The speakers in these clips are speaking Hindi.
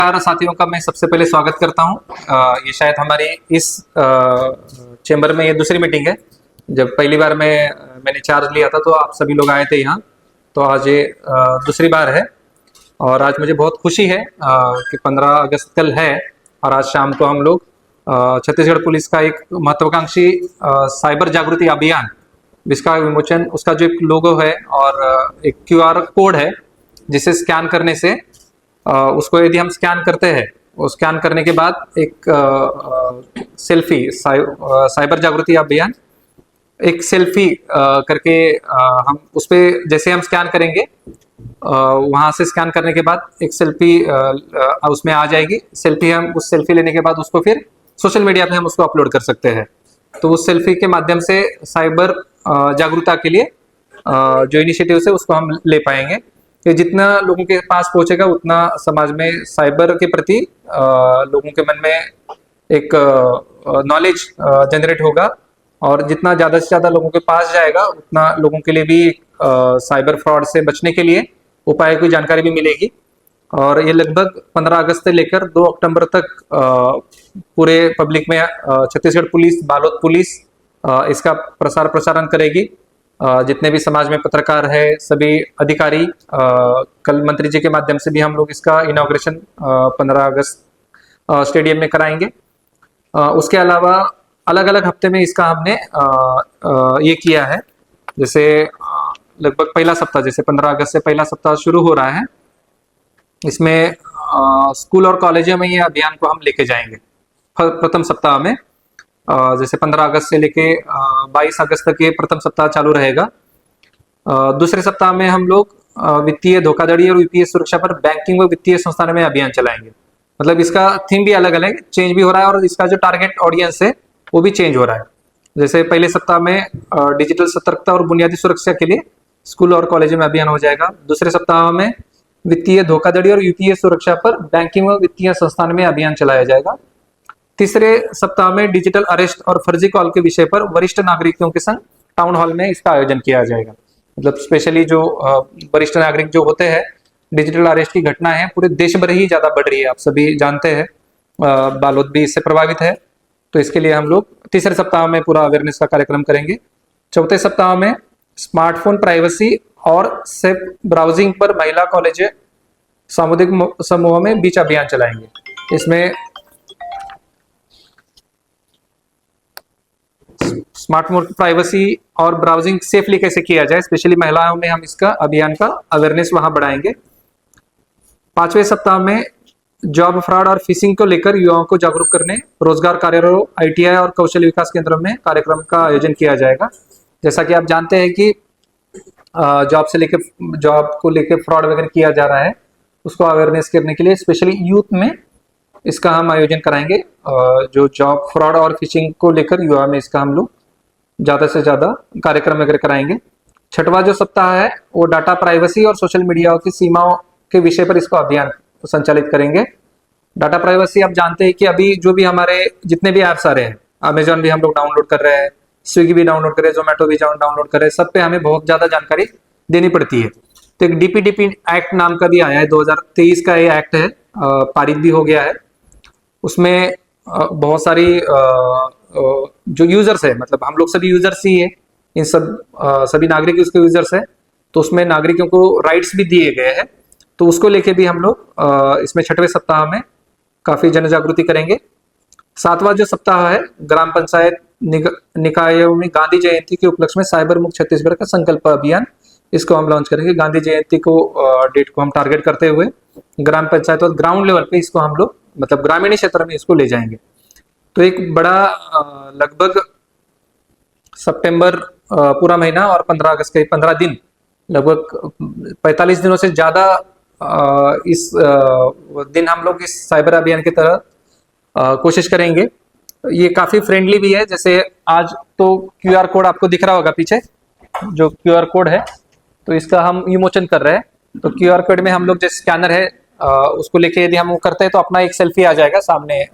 नमस्कार साथियों का मैं सबसे पहले स्वागत करता हूं। ये शायद हमारी इस चेंबर में ये दूसरी मीटिंग है। जब पहली बार मैंने चार्ज लिया था तो आप सभी लोग आए थे यहाँ, तो आज ये दूसरी बार है। और आज मुझे बहुत खुशी है कि 15 अगस्त कल है और आज शाम को हम लोग छत्तीसगढ़ पुलिस का एक महत्वाकांक्षी साइबर जागृति अभियान, जिसका विमोचन, उसका जो एक लोगो है और एक QR कोड है जिसे स्कैन करने से उसको यदि हम स्कैन करते हैं, वो स्कैन करने के बाद एक सेल्फी, साइबर जागृति अभियान एक सेल्फी करके हम उस पर जैसे हम स्कैन करेंगे, वहां से स्कैन करने के बाद एक सेल्फी उसमें आ जाएगी। सेल्फी, हम उस सेल्फी लेने के बाद उसको फिर सोशल मीडिया पे हम उसको अपलोड कर सकते हैं। तो उस सेल्फी के माध्यम से साइबर जागरूकता के लिए जो इनिशिएटिव है उसको हम ले पाएंगे। कि जितना लोगों के पास पहुंचेगा उतना समाज में साइबर के प्रति लोगों के मन में एक नॉलेज जनरेट होगा, और जितना ज़्यादा से ज़्यादा लोगों के पास जाएगा उतना लोगों के लिए भी साइबर फ्रॉड से बचने के लिए उपाय की जानकारी भी मिलेगी। और ये लगभग 15 अगस्त से लेकर 2 अक्टूबर तक पूरे पब्लिक में छत्तीसगढ़ पुलिस, बालोद पुलिस इसका प्रसारण करेगी। जितने भी समाज में पत्रकार है, सभी अधिकारी, कल मंत्री जी के माध्यम से भी हम लोग इसका इनॉग्रेशन 15 अगस्त स्टेडियम में कराएंगे। उसके अलावा अलग अलग हफ्ते में इसका हमने ये किया है। जैसे लगभग पहला सप्ताह, जैसे 15 अगस्त से पहला सप्ताह शुरू हो रहा है, इसमें स्कूल और कॉलेजों में ये अभियान को हम लेके जाएंगे। प्रथम सप्ताह में जैसे 15 अगस्त से लेके 22 अगस्त तक ये प्रथम सप्ताह चालू रहेगा। दूसरे सप्ताह में हम लोग वित्तीय धोखाधड़ी और वित्तीय सुरक्षा पर बैंकिंग व वित्तीय संस्थानों में अभियान चलाएंगे। मतलब इसका थीम भी अलग अलग चेंज भी हो रहा है और इसका जो टारगेट ऑडियंस है वो भी चेंज हो रहा है। जैसे पहले सप्ताह में डिजिटल सतर्कता और बुनियादी सुरक्षा के लिए स्कूल और कॉलेज में अभियान हो जाएगा। दूसरे सप्ताह में वित्तीय धोखाधड़ी और वित्तीय सुरक्षा पर बैंकिंग व वित्तीय संस्थान में अभियान चलाया जाएगा। तीसरे सप्ताह में डिजिटल अरेस्ट और फर्जी कॉल के विषय पर वरिष्ठ नागरिकों के संग टाउन हॉल में इसका आयोजन किया जाएगा। मतलब स्पेशली जो वरिष्ठ नागरिक जो होते हैं, डिजिटल अरेस्ट की घटना है पूरे देश भर ही ज्यादा बढ़ रही है, आप सभी जानते हैं। बालोद भी इससे प्रभावित है, तो इसके लिए हम लोग तीसरे सप्ताह में पूरा अवेयरनेस का कार्यक्रम करेंगे। चौथे सप्ताह में स्मार्टफोन प्राइवेसी और सेफ ब्राउजिंग पर महिला कॉलेज सामुदायिक समूह में बीच अभियान चलाएंगे। इसमें स्मार्टफोन प्राइवेसी और ब्राउजिंग सेफली कैसे किया जाए, स्पेशली महिलाओं में हम इसका अभियान का अवेयरनेस वहां बढ़ाएंगे। पांचवें सप्ताह में जॉब फ्रॉड और फिशिंग को लेकर युवाओं को जागरूक करने रोजगार कार्यालयों, ITI और कौशल विकास केंद्रों में कार्यक्रम का आयोजन किया जाएगा। जैसा कि आप जानते हैं कि जॉब को लेकर फ्रॉड वगैरह किया जा रहा है, उसको अवेयरनेस करने के लिए स्पेशली यूथ में इसका हम आयोजन कराएंगे। जो जॉब फ्रॉड और फिशिंग को लेकर युवा में इसका हम लोग ज्यादा से ज्यादा कार्यक्रम वगैरह कराएंगे। छठवां जो सप्ताह है वो डाटा प्राइवेसी और सोशल मीडिया की सीमाओं के विषय पर इसको अभियान संचालित करेंगे। डाटा प्राइवेसी, आप जानते हैं कि अभी जो भी हमारे जितने भी ऐप्स आ रहे हैं, अमेजॉन भी हम लोग डाउनलोड कर रहे हैं, स्विगी भी डाउनलोड कर रहे हैं, जोमेटो भी डाउनलोड कर रहे हैं, सब पे हमें बहुत ज्यादा जानकारी देनी पड़ती है। तो एक DPDP एक्ट नाम का भी आया है, 2023 का ये एक्ट है, पारित भी हो गया है। उसमें बहुत सारी जो यूजर्स है, मतलब हम लोग सभी यूजर्स ही है, इन सभी नागरिक उसके यूजर्स है, तो उसमें नागरिकों को राइट्स भी दिए गए हैं। तो उसको लेके भी हम लोग इसमें छठवें सप्ताह में काफी जन जागृति करेंगे। सातवां जो सप्ताह है ग्राम पंचायत निकायों में गांधी जयंती के उपलक्ष्य में साइबर मुक्त छत्तीसगढ़ का संकल्प अभियान, इसको हम लॉन्च करेंगे। गांधी जयंती को डेट को हम टारगेट करते हुए ग्राम पंचायत और ग्राउंड लेवल पे इसको हम लोग, मतलब ग्रामीण क्षेत्र में इसको ले जाएंगे। तो एक बड़ा लगभग सितंबर पूरा महीना और 15 अगस्त के 15 दिन, लगभग 45 दिनों से ज्यादा इस दिन हम लोग इस साइबर अभियान की तरह कोशिश करेंगे। ये काफी फ्रेंडली भी है। जैसे आज तो QR कोड आपको दिख रहा होगा पीछे, जो QR कोड है, तो इसका हम विमोचन कर रहे हैं। तो QR कोड में हम लोग जो स्कैनर है उसको लेके यदि हम वो करते हैं तो अपना एक सेल्फी आ जाएगा सामने,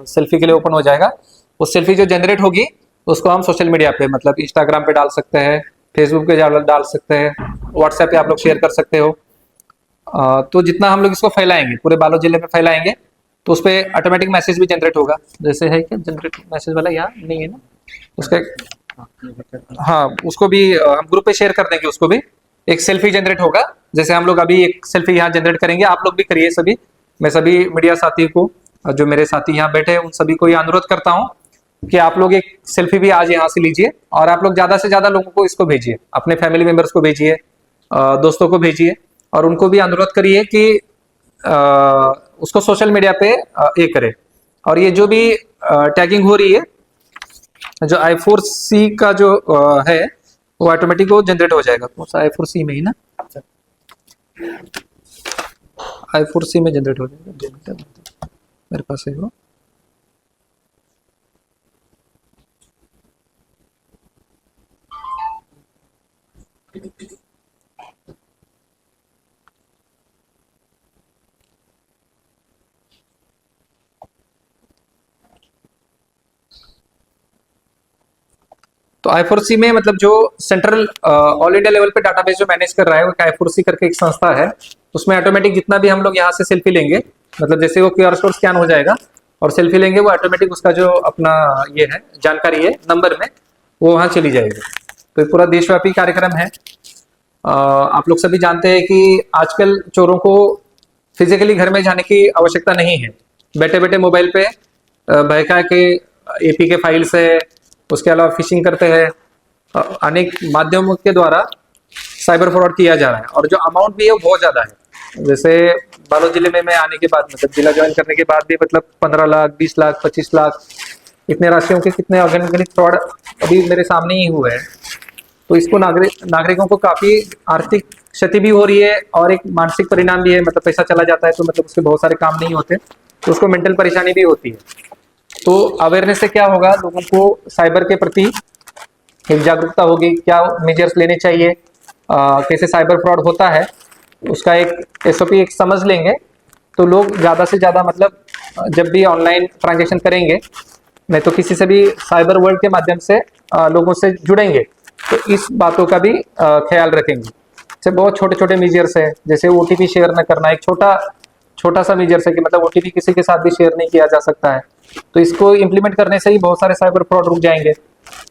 सेल्फी के लिए ओपन हो जाएगा। वो सेल्फी जो जनरेट होगी उसको हम सोशल मीडिया पे, मतलब इंस्टाग्राम पे डाल सकते हैं, फेसबुक पे डाल सकते हैं, व्हाट्सएप पे आप लोग शेयर कर सकते हो। तो जितना हम लोग इसको फैलाएंगे, पूरे बालोद जिले में फैलाएंगे, तो उस पर ऑटोमेटिक मैसेज भी जनरेट होगा। जैसे है क्या जनरेट मैसेज वाला, यहाँ नहीं है ना उसका। हाँ, उसको भी हम ग्रुप पे शेयर कर देंगे। उसको भी एक सेल्फी जनरेट होगा। जैसे हम लोग अभी एक सेल्फी यहाँ जनरेट करेंगे, आप लोग भी करिए सभी। मैं सभी मीडिया साथी को, जो मेरे साथी यहाँ बैठे हैं, उन सभी को ये अनुरोध करता हूँ कि आप लोग एक सेल्फी भी आज यहाँ से लीजिए, और आप लोग ज्यादा से ज्यादा लोगों को इसको भेजिए, अपने फैमिली मेंबर्स को भेजिए, दोस्तों को भेजिए, और उनको भी अनुरोध करिए कि उसको सोशल मीडिया पे ये करे। और ये जो भी टैगिंग हो रही है, जो I4C का जो है, वो ऑटोमेटिक वो जनरेट हो जाएगा। कौन सा I4C में ही ना, I4C में जनरेट हो जाएगा। मेरे पास है वो। तो I4C में मतलब जो सेंट्रल ऑल इंडिया लेवल पे डाटाबेस जो मैनेज कर रहा है, वो I4C करके एक संस्था है। उसमें ऑटोमेटिक जितना भी हम लोग यहाँ से सेल्फी लेंगे, मतलब जैसे वो QR कोड स्कैन हो जाएगा और सेल्फी लेंगे, वो ऑटोमेटिक उसका जो अपना ये है जानकारी है नंबर में, वो वहाँ चली जाएगी। तो ये पूरा देशव्यापी कार्यक्रम है। आप लोग सभी जानते हैं कि आजकल चोरों को फिजिकली घर में जाने की आवश्यकता नहीं है। बैठे बैठे मोबाइल पे बहका के APK फाइल्स है, उसके अलावा फिशिंग करते हैं, अनेक माध्यमों के द्वारा साइबर फ्रॉड किया जा रहा है, और जो अमाउंट भी है वो बहुत ज्यादा है। जैसे बालोद जिले में मैं आने के बाद, मतलब जिला ज्वाइन करने के बाद भी, मतलब 15 लाख, 20 लाख, 25 लाख, इतने राशियों के कितने अगणित फ्रॉड अभी मेरे सामने ही हुए हैं। तो इसको नागरिकों को काफी आर्थिक क्षति भी हो रही है, और एक मानसिक परिणाम भी है। मतलब पैसा चला जाता है तो मतलब उसके बहुत सारे काम नहीं होते, तो उसको मेंटल परेशानी भी होती है। तो अवेयरनेस से क्या होगा, लोगों को साइबर के प्रति एक जागरूकता होगी, क्या मेजर्स लेने चाहिए, कैसे साइबर फ्रॉड होता है, उसका एक SOP एक समझ लेंगे, तो लोग ज़्यादा से ज़्यादा मतलब जब भी ऑनलाइन ट्रांजेक्शन करेंगे, नहीं तो किसी से भी साइबर वर्ल्ड के माध्यम से लोगों से जुड़ेंगे, तो इस बातों का भी ख्याल रखेंगे। जैसे बहुत छोटे छोटे मेजर्स है, जैसे OTP शेयर न करना, एक छोटा सा मेजर्स है कि मतलब OTP किसी के साथ भी शेयर नहीं किया जा सकता है। तो इसको इम्प्लीमेंट करने से ही बहुत सारे साइबर फ्रॉड रुक जाएंगे।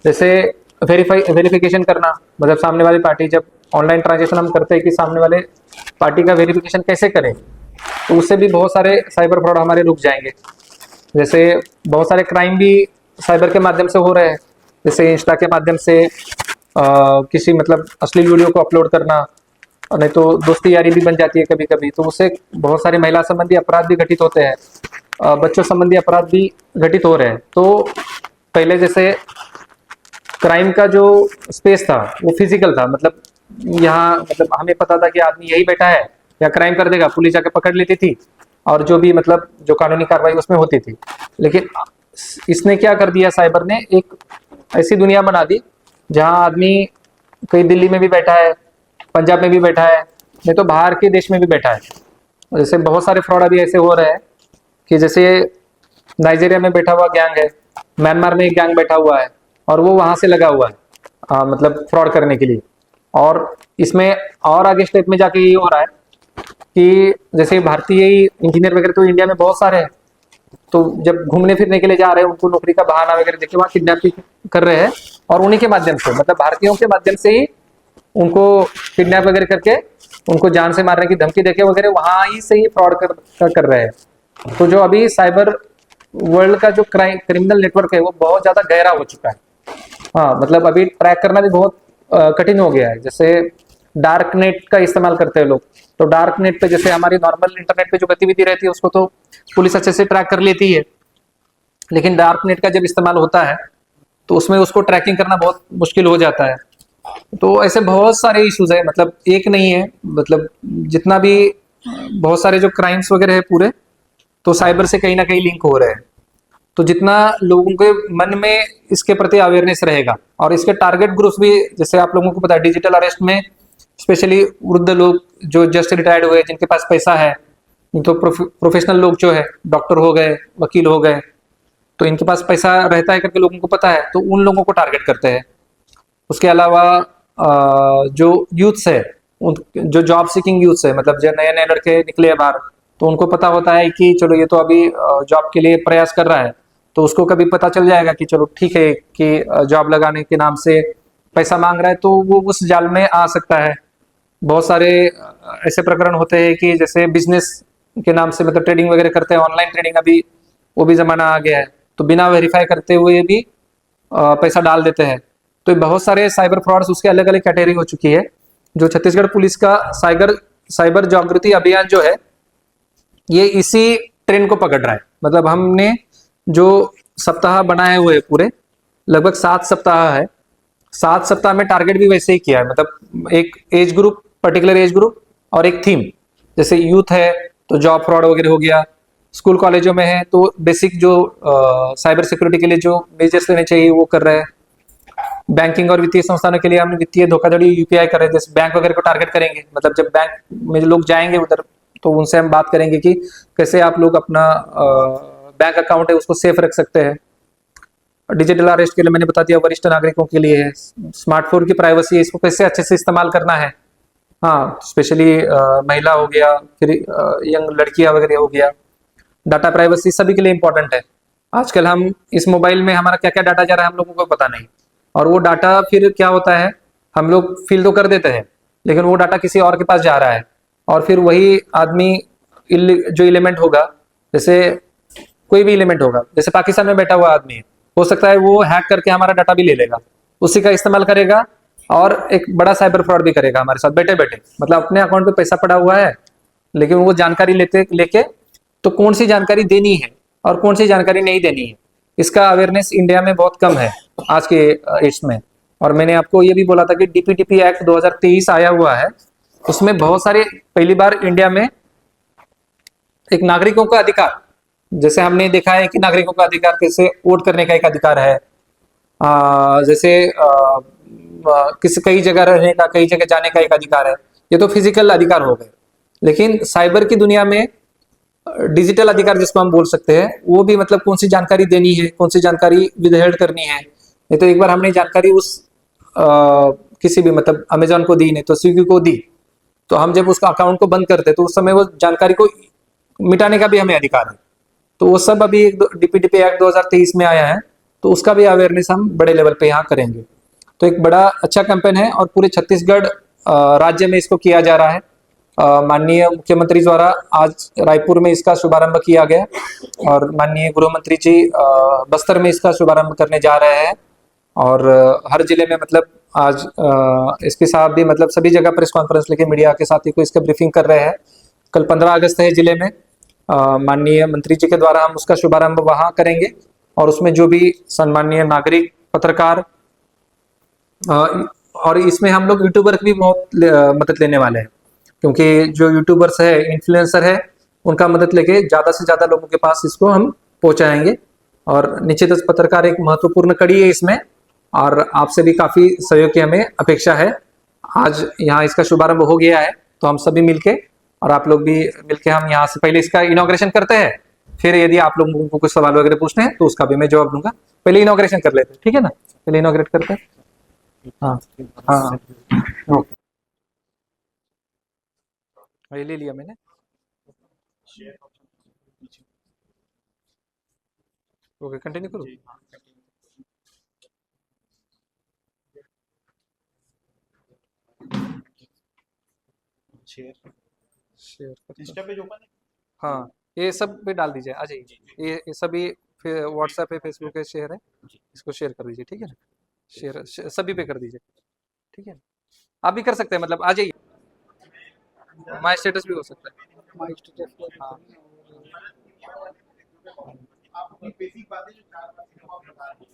जैसे वेरिफिकेशन करना, मतलब सामने वाली पार्टी, जब ऑनलाइन ट्रांजेक्शन हम करते हैं कि सामने वाले पार्टी का वेरिफिकेशन कैसे करें, तो उससे भी बहुत सारे साइबर फ्रॉड हमारे रुक जाएंगे। जैसे बहुत सारे क्राइम भी साइबर के माध्यम से हो रहे हैं, जैसे इंस्टा के माध्यम से किसी मतलब अश्लील वीडियो को अपलोड करना, और नहीं तो दोस्ती यारी भी बन जाती है कभी कभी, तो उससे बहुत सारे महिला संबंधी अपराध भी घटित होते हैं, बच्चों संबंधी अपराध भी घटित हो रहे हैं। तो पहले जैसे क्राइम का जो स्पेस था वो फिजिकल था, मतलब यहाँ मतलब हमें पता था कि आदमी यही बैठा है या क्राइम कर देगा, पुलिस जाके पकड़ लेती थी, और जो भी मतलब जो कानूनी कार्रवाई उसमें होती थी। लेकिन इसने क्या कर दिया, साइबर ने एक ऐसी दुनिया बना दी जहाँ आदमी कहीं दिल्ली में भी बैठा है, पंजाब में भी बैठा है, नहीं तो बाहर के देश में भी बैठा है। जैसे बहुत सारे फ्रॉड अभी ऐसे हो रहे हैं कि जैसे नाइजीरिया में बैठा हुआ गैंग है, म्यांमार में एक गैंग बैठा हुआ है, और वो वहां से लगा हुआ है मतलब फ्रॉड करने के लिए। और इसमें और आगे स्टेप में जाके ये हो रहा है कि जैसे भारतीय इंजीनियर वगैरह तो इंडिया में बहुत सारे हैं, तो जब घूमने फिरने के लिए जा रहे हैं, उनको नौकरी का बहाना वगैरह देके वहाँ किडनैपिंग कर रहे हैं, और उन्हीं के माध्यम से, मतलब भारतीयों के माध्यम से ही उनको किडनैप वगैरह करके उनको जान से मारने की धमकी देके वगैरह वहां ही से ही फ्रॉड कर रहे हैं। तो जो अभी साइबर वर्ल्ड का जो क्रिमिनल नेटवर्क है वो बहुत ज्यादा गहरा हो चुका है। हाँ, मतलब अभी ट्रैक करना भी बहुत कठिन हो गया है। जैसे डार्क नेट का इस्तेमाल करते हैं लोग, तो डार्क नेट पे जैसे हमारी नॉर्मल इंटरनेट पे जो गतिविधि रहती है उसको तो पुलिस अच्छे से ट्रैक कर लेती है, लेकिन डार्क नेट का जब इस्तेमाल होता है तो उसमें उसको ट्रैकिंग करना बहुत मुश्किल हो जाता है। तो ऐसे बहुत सारे इश्यूज है, मतलब एक नहीं है, मतलब जितना भी बहुत सारे जो क्राइम्स वगैरह है पूरे, तो साइबर से कहीं ना कहीं लिंक हो रहे हैं। तो जितना लोगों के मन में इसके प्रति अवेयरनेस रहेगा, और इसके टारगेट ग्रुप्स भी, जैसे आप लोगों को पता है डिजिटल अरेस्ट में स्पेशली वृद्ध लोग जो जस्ट रिटायर्ड हुए, जिनके पास पैसा है, तो प्रोफेशनल लोग जो है, डॉक्टर हो गए, वकील हो गए, तो इनके पास पैसा रहता है करके लोगों को पता है, तो उन लोगों को टारगेट करते हैं। उसके अलावा जो यूथ्स है, जो जॉब सीकिंग यूथ है, मतलब जो नए नए लड़के निकले हैं बाहर, तो उनको पता होता है कि चलो ये तो अभी जॉब के लिए प्रयास कर रहा है, तो उसको कभी पता चल जाएगा कि चलो ठीक है कि जॉब लगाने के नाम से पैसा मांग रहा है, तो वो उस जाल में आ सकता है। बहुत सारे ऐसे प्रकरण होते हैं कि जैसे बिजनेस के नाम से मतलब ट्रेडिंग वगैरह करते हैं, ऑनलाइन ट्रेडिंग अभी वो भी जमाना आ गया है, तो बिना वेरीफाई करते हुए भी पैसा डाल देते हैं। तो ये बहुत सारे साइबर फ्रॉड्स, उसके अलग अलग कैटेगरी हो चुकी है। जो छत्तीसगढ़ पुलिस का साइबर साइबर जागृति अभियान जो है, ये इसी ट्रेंड को पकड़ रहा है। मतलब हमने जो सप्ताह बनाए हुए पूरे लगभग 7 सप्ताह है, 7 सप्ताह में टारगेट भी वैसे ही किया है। मतलब एक age group, particular age group और एक थीम, जैसे यूथ है तो जॉब फ्रॉड वगैरह हो गया, स्कूल कॉलेजों में है तो बेसिक जो साइबर सिक्योरिटी के लिए जो मेजर्स लेने चाहिए वो कर रहे हैं। बैंकिंग और वित्तीय संस्थानों के लिए हमने वित्तीय धोखाधड़ी यूपीआई कर रहे हैं, जैसे बैंक वगैरह को टारगेट करेंगे। मतलब जब बैंक में जो लोग जाएंगे उधर, तो उनसे हम बात करेंगे कि कैसे आप लोग अपना बैंक अकाउंट है उसको सेफ रख सकते हैं। डिजिटल अरेस्ट के लिए मैंने बता दिया, वरिष्ठ नागरिकों के लिए है। स्मार्टफोन की प्राइवेसी है, इसको कैसे अच्छे से इस्तेमाल करना है। हाँ, स्पेशली महिला हो गया, फिर यंग लड़कियां वगैरह हो गया। डाटा प्राइवेसी सभी के लिए इंपॉर्टेंट है। आजकल हम इस मोबाइल में हमारा क्या क्या डाटा जा रहा है हम लोगों को पता नहीं, और वो डाटा फिर क्या होता है, हम लोग फिल तो कर देते हैं लेकिन वो डाटा किसी और के पास जा रहा है, और फिर वही आदमी जो एलिमेंट होगा, जैसे कोई भी एलिमेंट होगा, जैसे पाकिस्तान में बैठा हुआ आदमी है, हो सकता है वो हैक करके हमारा डाटा भी ले लेगा, उसी का इस्तेमाल करेगा और एक बड़ा साइबर फ्रॉड भी करेगा हमारे साथ बैठे बैठे। मतलब अपने अकाउंट पे पैसा पड़ा हुआ है लेकिन वो जानकारी लेते लेके, तो कौन सी जानकारी देनी है और कौन सी जानकारी नहीं देनी है, इसका अवेयरनेस इंडिया में बहुत कम है आज के एज में। और मैंने आपको ये भी बोला था कि डीपीटीपी एक्ट 2023 आया हुआ है, उसमें बहुत सारे, पहली बार इंडिया में एक नागरिकों का अधिकार, जैसे हमने देखा है कि नागरिकों का अधिकार कैसे वोट करने का एक अधिकार है, जैसे किसी कई जगह रहने का, कई जगह जाने का एक अधिकार है, ये तो फिजिकल अधिकार हो गए। लेकिन साइबर की दुनिया में डिजिटल अधिकार जिसको हम बोल सकते हैं, वो भी मतलब कौन सी जानकारी देनी है, कौन सी जानकारी विदहेल्ड करनी है। नहीं तो एक बार हमने जानकारी उस किसी भी, मतलब अमेजोन को दी, नहीं तो स्विगी को दी, तो हम जब उसका अकाउंट को बंद करते तो उस समय वो जानकारी को मिटाने का भी हमें अधिकार है। तो वो सब अभी डीपीटीपी एक्ट 2023 में आया है, तो उसका भी अवेयरनेस हम बड़े लेवल पे यहाँ करेंगे। तो एक बड़ा अच्छा कैंपेन है और पूरे छत्तीसगढ़ राज्य में इसको किया जा रहा है। माननीय मुख्यमंत्री द्वारा आज रायपुर में इसका शुभारंभ किया गया, और माननीय गृह मंत्री जी बस्तर में इसका शुभारंभ करने जा रहे हैं। और हर जिले में मतलब आज इसके साथ भी मतलब सभी जगह प्रेस कॉन्फ्रेंस लेके मीडिया के साथी को इसका ब्रीफिंग कर रहे हैं। कल 15 अगस्त है जिले में, माननीय मंत्री जी के द्वारा हम उसका शुभारंभ वहां करेंगे, और उसमें जो भी सम्माननीय नागरिक, पत्रकार, और इसमें हम लोग यूट्यूबर की भी बहुत मदद लेने वाले हैं, क्योंकि जो यूट्यूबर्स है, इन्फ्लुएंसर है, उनका मदद लेके ज्यादा से ज्यादा लोगों के पास इसको हम पहुंचाएंगे। और निश्चित पत्रकार एक महत्वपूर्ण कड़ी है इसमें, और आपसे भी काफी सहयोग की हमें अपेक्षा है। आज यहाँ इसका शुभारंभ हो गया है, तो हम सभी मिलके, और आप लोग भी मिलके, हम यहाँ से पहले इसका इनॉग्रेशन करते हैं, फिर यदि आप लोगों को कुछ सवाल वगैरह पूछने हैं तो उसका भी मैं जवाब दूंगा। पहले इनॉग्रेशन कर लेते हैं, ठीक है ना? पहले इनॉग्रेट करते हैं। हाँ हाँ, ओके, ये ले लिया मैंने। ओके, कंटिन्यू करूँ? शेयर शेयर करते हैं। इंस्टा पेज ओपन है। हाँ, ये सब पे डाल दीजिए, आ जाइए। ये सभी फिर व्हाट्सएप है, फेसबुक है, शेयर है, इसको शेयर कर दीजिए, ठीक है ना? सभी पे कर दीजिए, ठीक है? आप भी कर सकते हैं, मतलब आ जाइए, माई स्टेटस भी हो सकता है। माई स्टेटस हाँ, आप अपनी बेसिक बातें जो 4 5 बता रहे हैं।